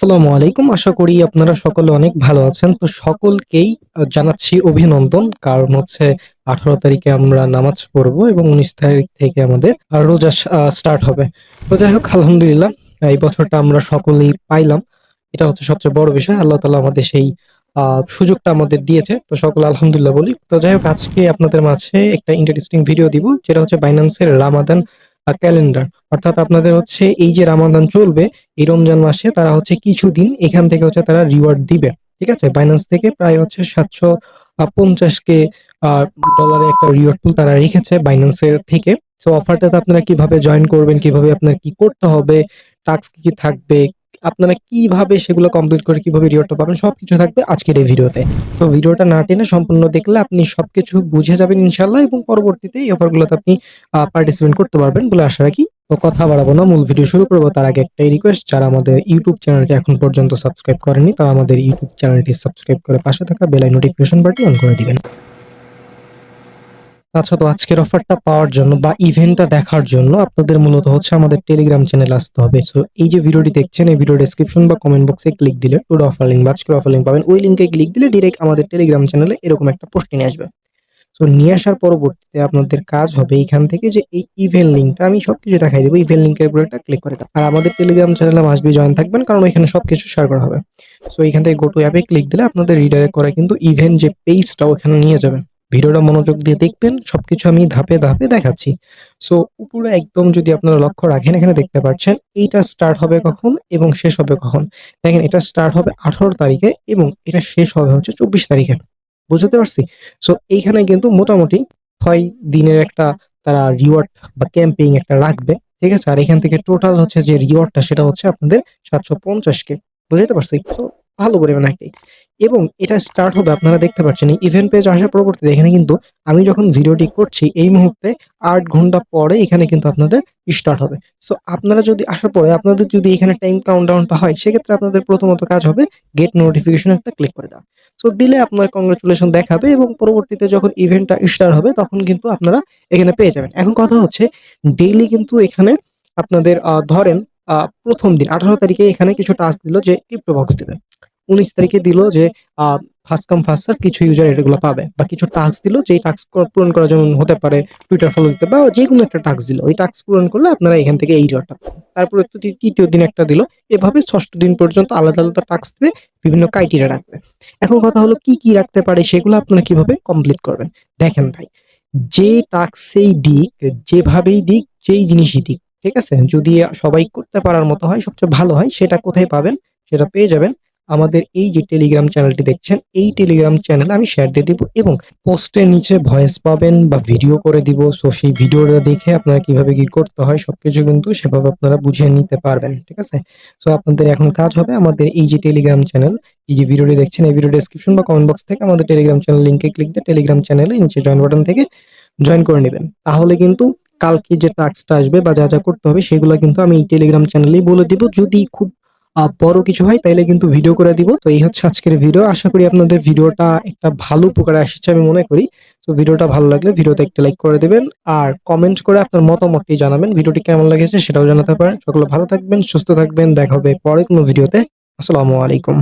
আসসালামু আলাইকুম। আশা করি আপনারা সকলে অনেক ভালো আছেন। তো সকলকেই জানাচ্ছি অভিনন্দন। কারণ হচ্ছে ১৮ তারিখে আমরা নামাজ পড়বো এবং ১৯ তারিখ থেকে আমাদের রোজা স্টার্ট হবে। তো যাই হোক আলহামদুলিল্লাহ এই বছরটা আমরা সকলেই পাইলাম। এটা হচ্ছে সবচেয়ে বড় বিষয়। আল্লাহ তাআলা আমাদের সেই সুযোগটা আমাদের দিয়েছে। তো সকলে আলহামদুলিল্লাহ বলি। তো যাই হোক আজকে আপনাদের মাঝে একটা ইন্টারেস্টিং ভিডিও দিব। যেটা হচ্ছে Binance এর রামাদান ক্যালেন্ডার। অর্থাৎ আপনাদের হচ্ছে এই যে রামাদান চলবে এই রমজান মাসে তারা হচ্ছে কিছুদিন এখান থেকে হচ্ছে তারা রিওয়ার্ড দিবে। ঠিক আছে? বাইন্যান্স থেকে প্রায় হচ্ছে ৭৫০ কে ডলারের একটা রিওয়ার্ড পুল তারা রেখেছে বাইন্যান্স এর থেকে। তো অফারটাতে আপনারা কিভাবে জয়েন করবেন, কিভাবে আপনার কি করতে হবে, টাস্ক কি থাকবে, আপনারা কিভাবে সেগুলো কমপ্লিট করে কিভাবে রিওয়ার্ডটা পাবেন সবকিছু থাকবে আজকের এই ভিডিওতে। তো ভিডিওটা না টেনে সম্পূর্ণ দেখলে আপনি সবকিছু বুঝে যাবেন ইনশাআল্লাহ এবং পরবর্তীতে এই অফারগুলোতে আপনি পার্টিসিপেট করতে পারবেন বলে আশা রাখি। তো কথা বাড়াবো না, মূল ভিডিও শুরু করবো তার আগে একটাই রিকোয়েস্ট, যারা আমাদের ইউটিউব চ্যানেলটি এখন পর্যন্ত সাবস্ক্রাইব করেনি তারা আমাদের ইউটিউব চ্যানেলটি সাবস্ক্রাইব করে পাশে থাকা bell icon notification button on করে দিবেন। আচ্ছা, তো আজকের অফারটা পাওয়ার জন্য বা ইভেন্টটা দেখার জন্য আপনাদের মূলত হচ্ছে আমাদের টেলিগ্রাম চ্যানেলে আসতে হবে। সো এই যে ভিডিওটি দেখছেন এই ভিডিও ডেসক্রিপশন বা কমেন্ট বক্সে ক্লিক দিলে টুডে অফার লিংক বা আজকের অফার লিংক পাবেন। ওই লিংকে ক্লিক দিলে ডিরেক্ট আমাদের টেলিগ্রাম চ্যানেলে এরকম একটা পোস্ট নিয়ে আসবে। তো নিয়ে আসার পরবর্তীতে আপনাদের কাজ হবে এইখান থেকে যে এই ইভেন্ট লিংকটা আমি সবকিছু দেখাই দেবো। ইভেন্ট লিংকের উপর একটা ক্লিক করে দাও। আর আমাদের টেলিগ্রাম চ্যানেলে মাস্ট বি জয়েন থাকবেন কারণ এখানে সবকিছু শেয়ার করা হবে। সো এখান থেকে গো টু অ্যাপে ক্লিক দিলে আপনাদের রিডাইরেক্ট করে কিন্তু ইভেন্ট যে পেজটা ওখানে নিয়ে যাবে। ভিডিওটা মনোযোগ দিয়ে দেখবেন, সবকিছু আমি ধাপে ধাপে দেখাচ্ছি। সো উপরে একদম যদি আপনারা লক্ষ্য রাখেন এখানে দেখতে পাচ্ছেন এইটা স্টার্ট হবে কখন এবং শেষ হবে কখন। দেখেন এটা স্টার্ট হবে ১৮ তারিখে এবং এটা শেষ হবে হচ্ছে ২৪ তারিখে। বুঝতে পারছি? সো এইখানে কিন্তু মোটামুটি ৬ দিনের একটা তারা রিওয়ার্ড বা ক্যাম্পেইন একটা রাখবে। ঠিক আছে? আর এখান থেকে টোটাল হচ্ছে যে রিওয়ার্ডটা সেটা হচ্ছে আপনাদের ৭৫০ কে। বুঝতে পারছি? তো ভালো পরিমাণ আরকি। এবং এটা স্টার্ট হবে আপনারা দেখতে পাচ্ছেন এই ইভেন্ট পেজ আসার পরবর্তীতে এখানে কিন্তু আমি যখন ভিডিওটি করছি এই মুহূর্তে ৮ ঘন্টা পরে এখানে কিন্তু আপনাদের স্টার্ট হবে। সো আপনারা যদি আসার পরে আপনাদের যদি এখানে টাইম কাউন্টডাউনটা হয় সেক্ষেত্রে আপনাদের প্রথমত কাজ হবে গেট নোটিফিকেশন একটা ক্লিক করে দেওয়া। সো দিলে আপনার কংগ্রাচুলেশন দেখাবে এবং পরবর্তীতে যখন ইভেন্টটা স্টার্ট হবে তখন কিন্তু আপনারা এখানে পেয়ে যাবেন। এখন কথা হচ্ছে ডেইলি কিন্তু এখানে আপনাদের ধরেন আ ১ম দিন ১৮ তারিখে এখানে কিছু টাস্ক দিল যে ক্রিপ্টো বক্স দিবে। ১৯ তারিখে দিল যে আ ফার্স্ট কাম ফার্স্ট সার্ভ কিছু ইউজার এগুলো পাবে বা কিছু টাস্ক দিল যেই টাস্ক পূরণ করা যেমন হতে পারে টুইটার ফলো দিতে বা যেকোনো একটা টাস্ক দিল। ওই টাস্ক পূরণ করলে আপনারা এখান থেকে এই রিওয়ার্ডটা পাবেন। তারপরে ৩য় দিন একটা দিল। এভাবে ৬ষ্ঠ দিন পর্যন্ত আলাদা, আলাদা টাস্ক দিবে, বিভিন্ন ক্রাইটেরিয়া রাখবে। এখন কথা হলো কি, কি রাখতে পারে সেগুলো আপনারা কিভাবে কমপ্লিট করবেন? দেখেন ভাই, যে টাস্কই দিক, যেভাবেই দিক, যেই জিনিসই দিক, ঠিক আছে? যদি সবাই করতে পারার মতো হয় সবচেয়ে ভালো হয়। সেটা কোথায় পাবেন? সেটা পেয়ে যাবেন আমাদের এই যে টেলিগ্রাম চ্যানেলটি দেখছেন, এই টেলিগ্রাম চ্যানেলে আমি শেয়ার দিয়ে দিব এবং পোস্টের নিচে ভয়েস পাবেন বা ভিডিও করে দিব। সো সেই ভিডিওটা দেখে আপনারা কিভাবে কি করতে হয় সবকিছু কিন্তু সেভাবে আপনারা বুঝে নিতে পারবেন। ঠিক আছে? সো আপনাদের এখন কাজ হবে আমাদের এই যে টেলিগ্রাম চ্যানেল, এই যে ভিডিওটি দেখছেন এই ভিডিও ডেসক্রিপশন বা কমেন্ট বক্স থেকে আমাদের টেলিগ্রাম চ্যানেল লিংকে ক্লিক দিয়ে টেলিগ্রাম চ্যানেলে নিচে জয়েন বাটন থেকে জয়েন করে নিবেন। তাহলে কিন্তু কালকে যে টাস্কটা আসবে বা যা, যা করতে হবে সেগুলা কিন্তু আমি এই টেলিগ্রাম চ্যানেলেই বলে দিব। যদি খুব বড় কিছু হয় তাইলে কিন্তু ভিডিও করে দিব। তো এই হচ্ছে আজকের ভিডিও। আশা করি আপনাদের ভিডিওটা একটা ভালো উপকারে আসছে আমি মনে করি। তো ভিডিওটা ভালো লাগলে ভিডিওতে একটা লাইক করে দিবেন। আর কমেন্ট করে আপনার মতামতটি জানাবেন। ভিডিওটি কেমন লেগেছে সেটাও জানাতে পারেন। সকলে ভালো থাকবেন, সুস্থ থাকবেন। দেখা হবে পরের কোনো ভিডিওতে। আসসালামু আলাইকুম।